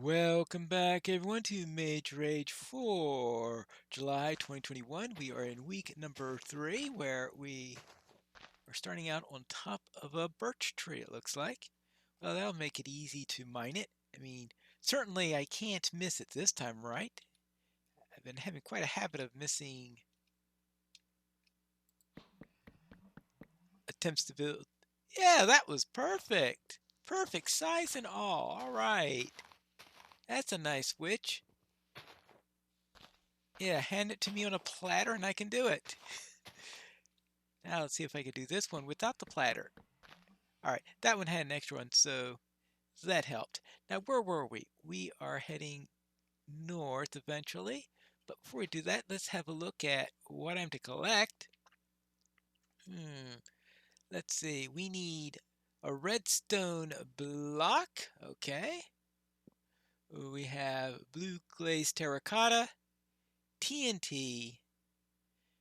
Welcome back, everyone, to Mage Rage for July 2021. We are in week number 3, where we are starting out on top of a birch tree, it looks like. Well, that'll make it easy to mine it. I mean, certainly I can't miss it this time, right? I've been having quite a habit of missing attempts to build. Yeah, that was perfect! Perfect size and all. All right. That's a nice witch. Yeah, hand it to me on a platter and I can do it. Now let's see if I can do this one without the platter. All right, that one had an extra one, so that helped. Now, where were we? We are heading north eventually. But before we do that, let's have a look at what I'm to collect. Let's see. We need a redstone block. Okay. We have blue glazed terracotta, TNT,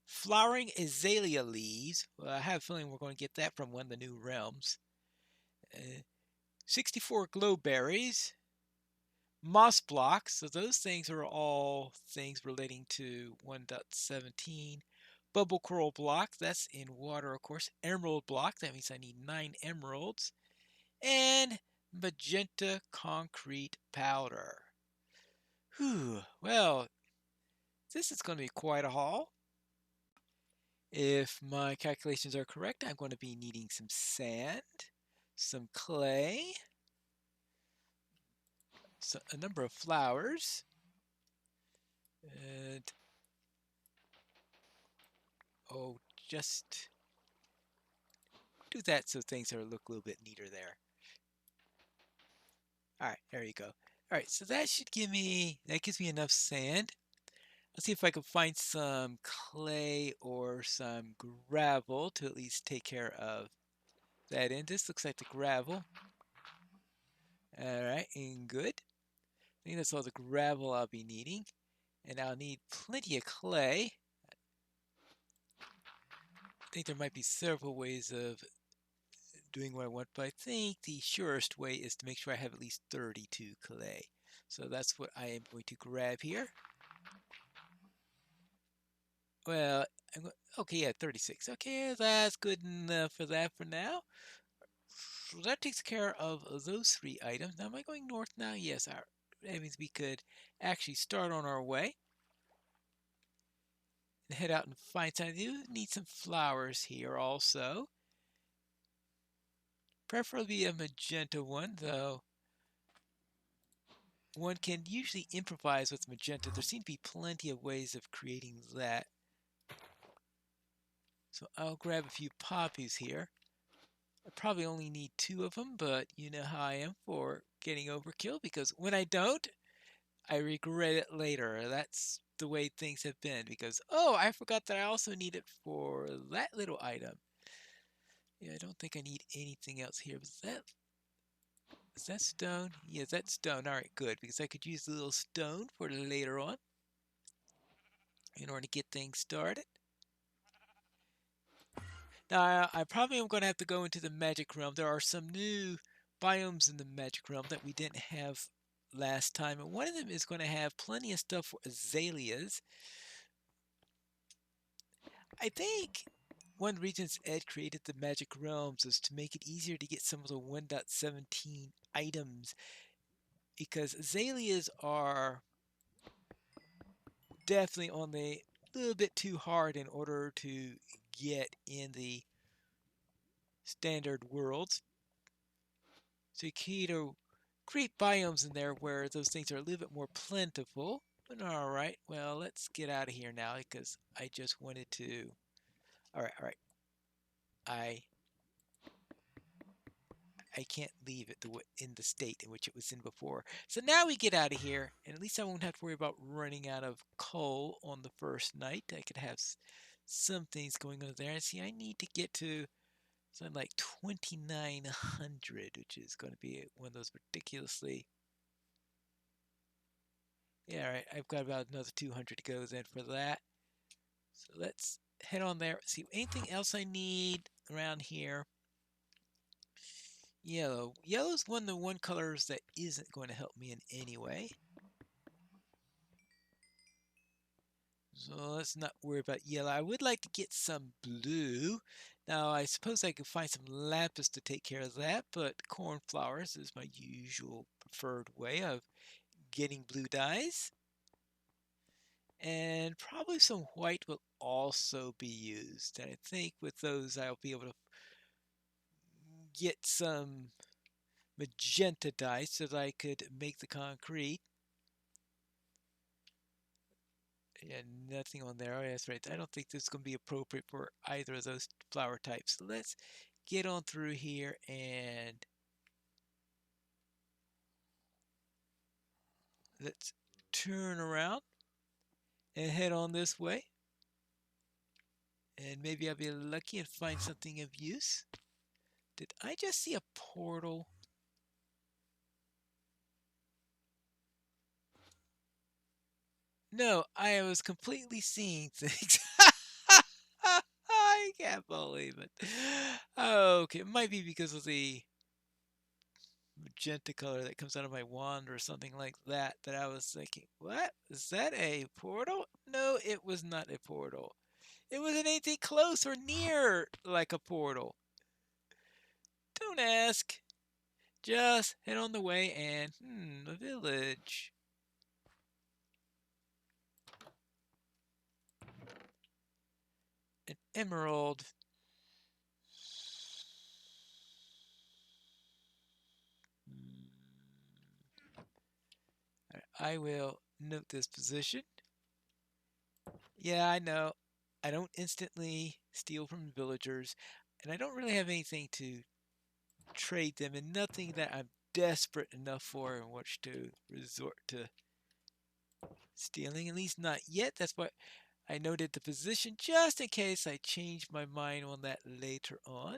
flowering azalea leaves. Well, I have a feeling we're going to get that from one of the new realms. Uh, 64 glow berries, moss blocks. So those things are all things relating to 1.17. Bubble coral block, that's in water, of course. Emerald block, that means I need 9 emeralds. And magenta concrete powder. Whew, well, this is going to be quite a haul. If my calculations are correct, I'm going to be needing some sand, some clay, a number of flowers, and oh, just do that so things are look a little bit neater there. All right, there you go. All right, so that gives me enough sand. Let's see if I can find some clay or some gravel to at least take care of that end. This looks like the gravel. All right, and good. I think that's all the gravel I'll be needing. And I'll need plenty of clay. I think there might be several ways of doing what I want, but I think the surest way is to make sure I have at least 32 clay. So that's what I am going to grab here. Well, okay, yeah, 36. Okay, that's good enough for that for now. So that takes care of those 3 items. Now, am I going north now? Yes, that means we could actually start on our way and head out and find some. I do need some flowers here also. Preferably a magenta one, though one can usually improvise with magenta. There seem to be plenty of ways of creating that. So I'll grab a few poppies here. I probably only need 2 of them, but you know how I am for getting overkill, because when I don't, I regret it later. That's the way things have been, because, oh, I forgot that I also need it for that little item. Yeah, I don't think I need anything else here. Is that stone? Yeah, that's stone. All right, good, because I could use the little stone for later on in order to get things started. Now, I probably am going to have to go into the magic realm. There are some new biomes in the magic realm that we didn't have last time, and one of them is going to have plenty of stuff for azaleas. I think one reason Ed created the magic realms is to make it easier to get some of the 1.17 items, because azaleas are definitely on the little bit too hard in order to get in the standard worlds. So you need to create biomes in there where those things are a little bit more plentiful. But all right, well, let's get out of here now, because I just wanted to. All right, all right. I I can't leave it in the state in which it was in before. So now we get out of here, and at least I won't have to worry about running out of coal on the first night. I could have some things going on there. And see, I need to get to something like 2,900, which is going to be one of those ridiculously. Yeah, all right. I've got about another 200 to go then for that. So let's head on there. See, anything else I need around here? Yellow. Yellow's one of the one colors that isn't going to help me in any way. So let's not worry about yellow. I would like to get some blue. Now, I suppose I could find some lapis to take care of that, but cornflowers is my usual preferred way of getting blue dyes. And probably some white will also be used. And I think with those I'll be able to get some magenta dye so that I could make the concrete. Yeah, nothing on there. Oh, that's right. I don't think this is going to be appropriate for either of those flower types. So let's get on through here and let's turn around and head on this way. And maybe I'll be lucky and find something of use. Did I just see a portal? No, I was completely seeing things. I can't believe it. Okay, it might be because of the magenta color that comes out of my wand or something like that, that I was thinking, what? Is that a portal? No, it was not a portal. It wasn't anything close or near like a portal. Don't ask. Just head on the way and, a village. An emerald. I will note this position. Yeah, I know. I don't instantly steal from villagers, and I don't really have anything to trade them, and nothing that I'm desperate enough for in which to resort to stealing, at least not yet. That's why I noted the position just in case I change my mind on that later on.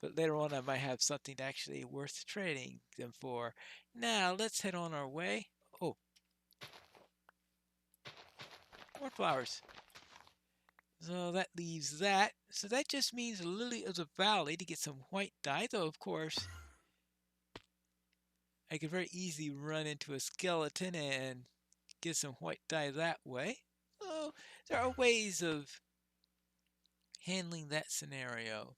But later on, I might have something actually worth trading them for. Now, let's head on our way. Oh, more flowers. So that leaves that. So that just means Lily of the Valley to get some white dye, though, of course, I could very easily run into a skeleton and get some white dye that way. So there are ways of handling that scenario.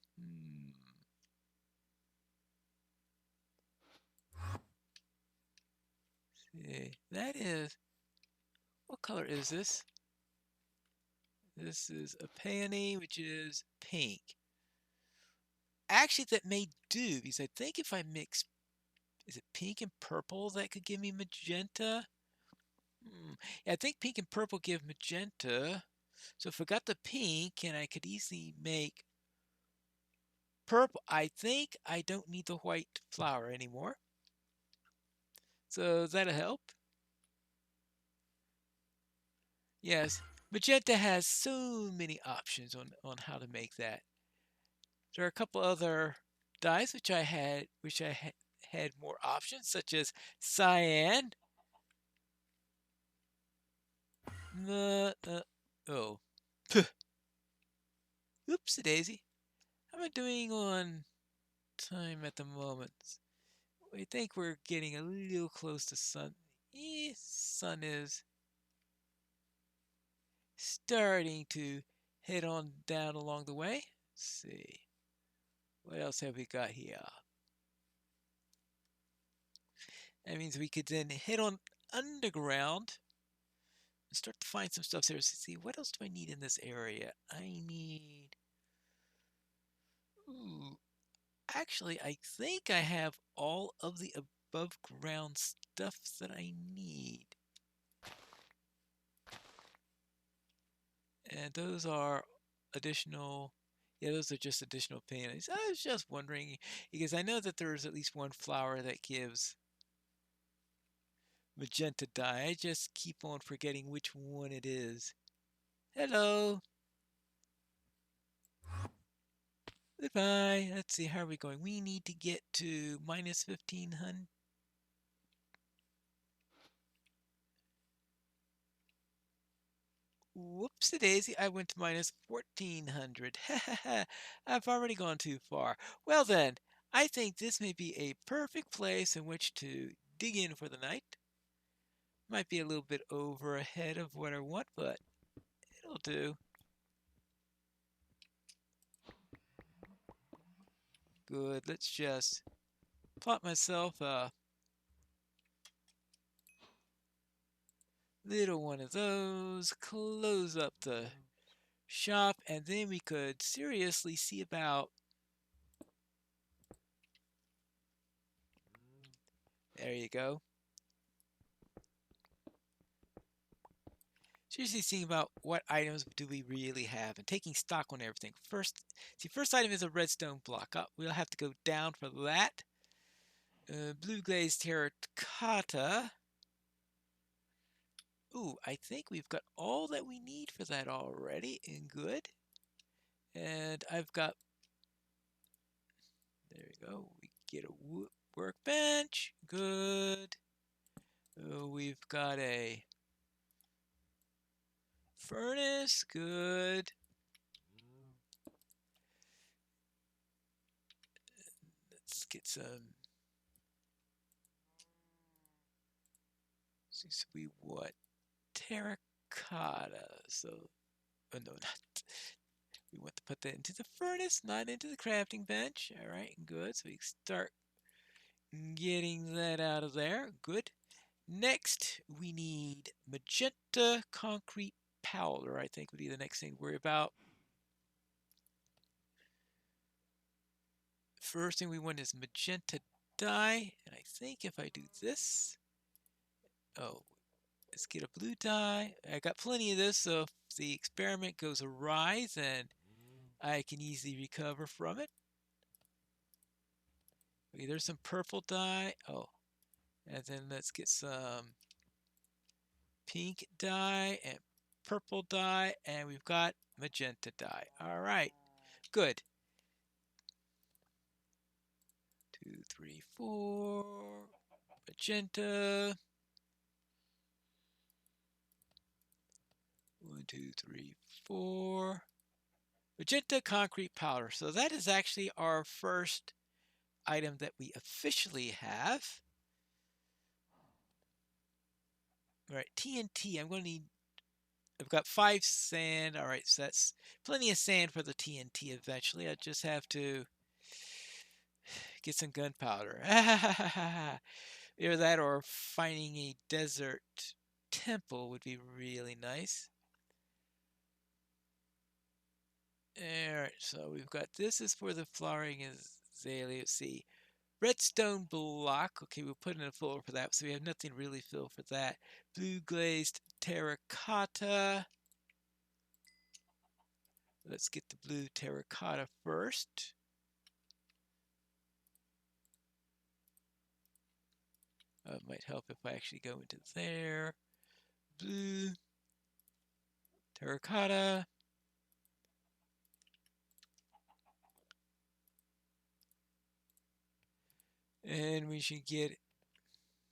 See, that is, what color is this? This is a peony, which is pink. Actually, that may do, because I think if I mix, is it pink and purple that could give me magenta? Yeah, I think pink and purple give magenta. So if I got the pink, and I could easily make purple, I think I don't need the white flower anymore. So that'll help. Yes, magenta has so many options on how to make that. There are a couple other dyes which I had more options, such as cyan. Oh, oopsie daisy. How am I doing on time at the moment? I think we're getting a little close to sun. Sun is starting to head on down along the way. Let's see. What else have we got here? That means we could then head on underground and start to find some stuff there. Let's see, what else do I need in this area? I need... Ooh, actually, I think I have all of the above ground stuff that I need. And those are additional, yeah, those are just additional panties. I was just wondering, because I know that there's at least one flower that gives magenta dye. I just keep on forgetting which one it is. Hello. Goodbye. Let's see, how are we going? We need to get to minus 1500. Whoopsie-daisy, I went to minus 1400. I've already gone too far. Well then, I think this may be a perfect place in which to dig in for the night. Might be a little bit over ahead of what I want, but it'll do. Good, let's just plot myself a little one of those, close up the shop, and then we could seriously see about. There you go. Seriously seeing about what items do we really have and taking stock on everything. First item is a redstone block. We'll have to go down for that. Blue glazed terracotta. Ooh, I think we've got all that we need for that already, and good. And I've got, there we go. We get a workbench, good. We've got a furnace, good. Let's get some. Since we want terracotta, so oh no, not. We want to put that into the furnace, not into the crafting bench. All right, good. So we start getting that out of there. Good. Next, we need magenta concrete powder. I think would be the next thing to worry about. First thing we want is magenta dye, and I think if I do this, oh, let's get a blue dye. I got plenty of this, so if the experiment goes awry, then I can easily recover from it. Okay, there's some purple dye. Oh, and then let's get some pink dye and purple dye, and we've got magenta dye. All right, good. 2, 3, 4. Magenta. 1, 2, 3, 4. Magenta concrete powder. So that is actually our first item that we officially have. All right, TNT. I'm going to need. I've got 5 sand. All right, so that's plenty of sand for the TNT eventually. I just have to get some gunpowder. Either that or finding a desert temple would be really nice. Alright, so we've got this is for the flowering azalea. Let's see. Redstone block. Okay, we'll put in a folder for that, so we have nothing really filled for that. Blue glazed terracotta. Let's get the blue terracotta first. It might help if I actually go into there. Blue terracotta. And we should get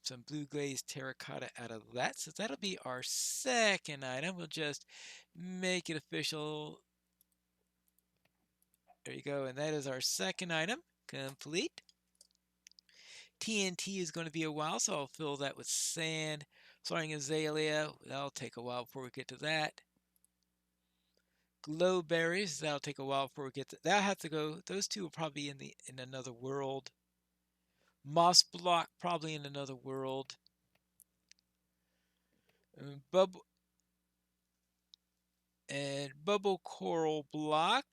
some blue glazed terracotta out of that. So that'll be our second item. We'll just make it official. There you go. And that is our second item complete. TNT is going to be a while, so I'll fill that with sand. Flowering azalea, that'll take a while before we get to that. Glow berries, that'll take a while before we get to that. Have to go. Those two will probably be in another world. Moss block probably in another world. Bubble and bubble coral block.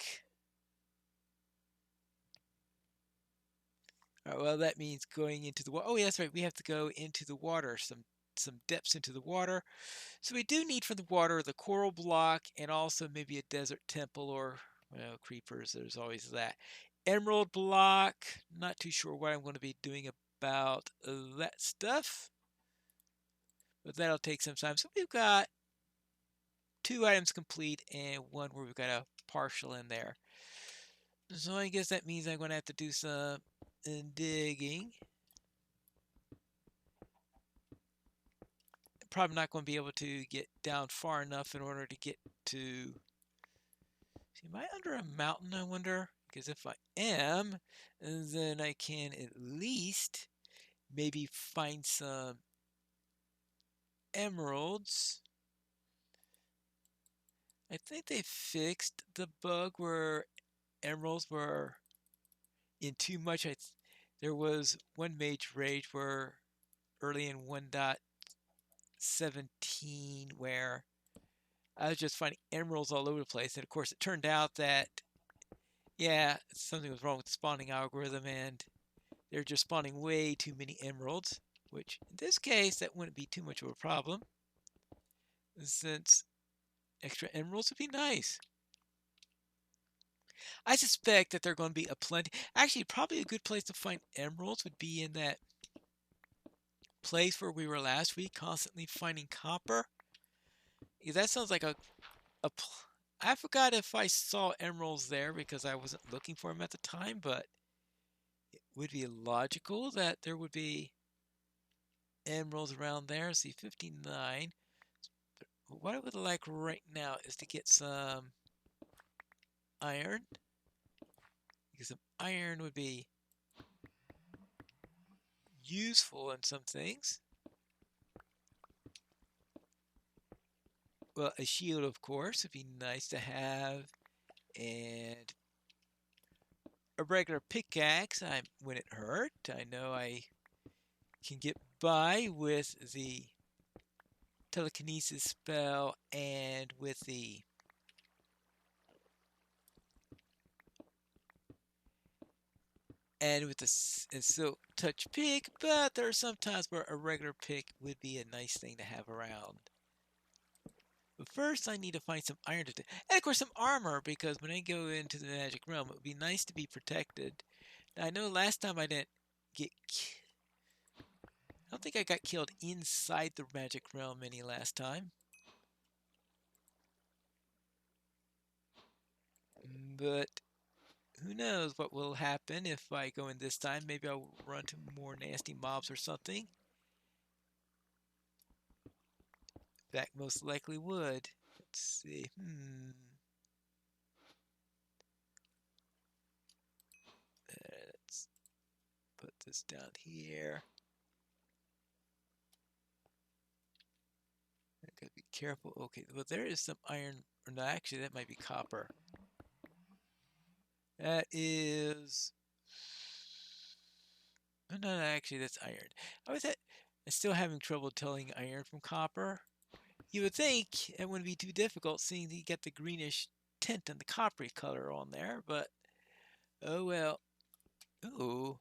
All right, well, that means going into the water. Oh, yeah, that's right. We have to go into the water, some depths into the water. So we do need from the water the coral block and also maybe a desert temple or creepers. There's always that. Emerald block. Not too sure what I'm going to be doing about that stuff. But that'll take some time. So we've got 2 items complete and 1 where we've got a partial in there. So I guess that means I'm going to have to do some digging. probably not going to be able to get down far enough in order to get to... See, am I under a mountain, I wonder? Because if I am, then I can at least maybe find some emeralds. I think they fixed the bug where emeralds were in too much. There was one Mage Rage where early in 1.17 where I was just finding emeralds all over the place. And of course, it turned out that, yeah, something was wrong with the spawning algorithm and they're just spawning way too many emeralds, which in this case, that wouldn't be too much of a problem since extra emeralds would be nice. I suspect that they're going to be a plenty. Actually, probably a good place to find emeralds would be in that place where we were last week, constantly finding copper. Yeah, that sounds like I forgot if I saw emeralds there because I wasn't looking for them at the time, but it would be logical that there would be emeralds around there. See, 59. But what I would like right now is to get some iron, because some iron would be useful in some things. Well, a shield, of course, would be nice to have, and a regular pickaxe when it hurt. I know I can get by with the Telekinesis spell and with the Silk Touch pick, but there are some times where a regular pick would be a nice thing to have around. But first, I need to find some iron and of course some armor, because when I go into the magic realm, it would be nice to be protected. Now, I know last time I didn't get... I don't think I got killed inside the magic realm any last time. But who knows what will happen if I go in this time. Maybe I'll run into more nasty mobs or something. In fact, most likely would. Let's see. Let's put this down here. I gotta be careful. Okay, well, there is some iron. Or no, actually, that might be copper. That is... No, actually, that's iron. I'm still having trouble telling iron from copper. You would think it wouldn't be too difficult, seeing that you get the greenish tint and the coppery color on there, but oh well. Ooh.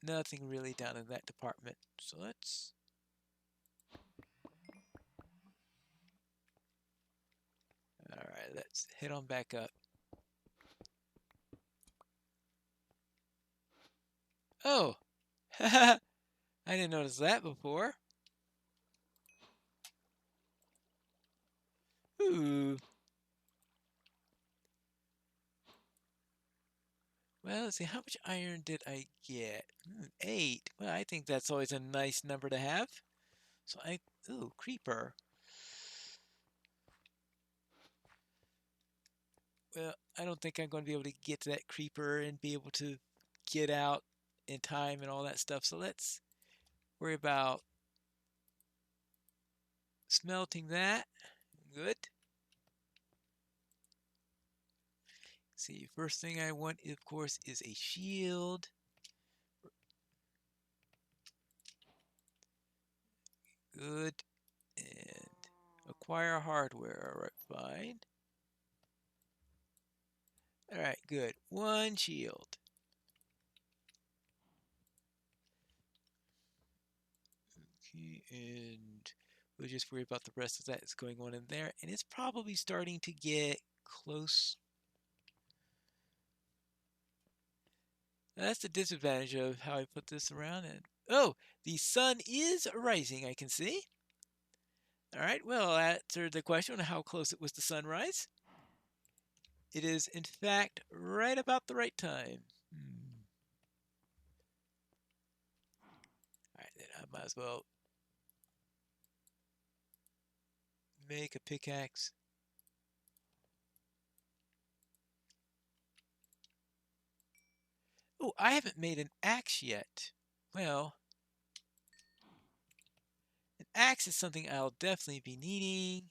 Nothing really down in that department. So let's... Alright, let's head on back up. Oh! I didn't notice that before. Ooh. Well, let's see, how much iron did I get? 8. Well, I think that's always a nice number to have. So ooh, creeper. Well, I don't think I'm going to be able to get to that creeper and be able to get out in time and all that stuff. So let's worry about smelting that. Good. See, first thing I want, of course, is a shield. Good. And acquire hardware. All right, fine. All right, good. One shield. Okay, and we'll just worry about the rest of that that's going on in there. And it's probably starting to get close. That's the disadvantage of how I put this around. And oh, the sun is rising, I can see. All right, well, answer the question on how close it was to sunrise. It is, in fact, right about the right time. might as well make a pickaxe. Oh, I haven't made an axe yet. Well, an axe is something I'll definitely be needing.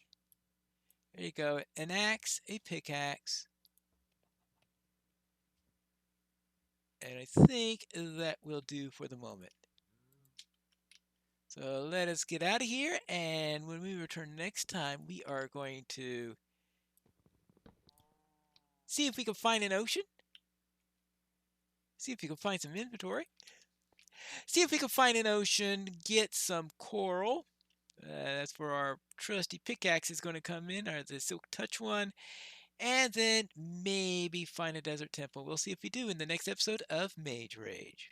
There you go. An axe, a pickaxe. And I think that will do for the moment. So let us get out of here, and when we return next time, we are going to see if we can find an ocean, see if we can find some inventory, see if we can find an ocean, get some coral. That's where our trusty pickaxe is going to come in, or the Silk Touch one, and then maybe find a desert temple. We'll see if we do in the next episode of Mage Rage.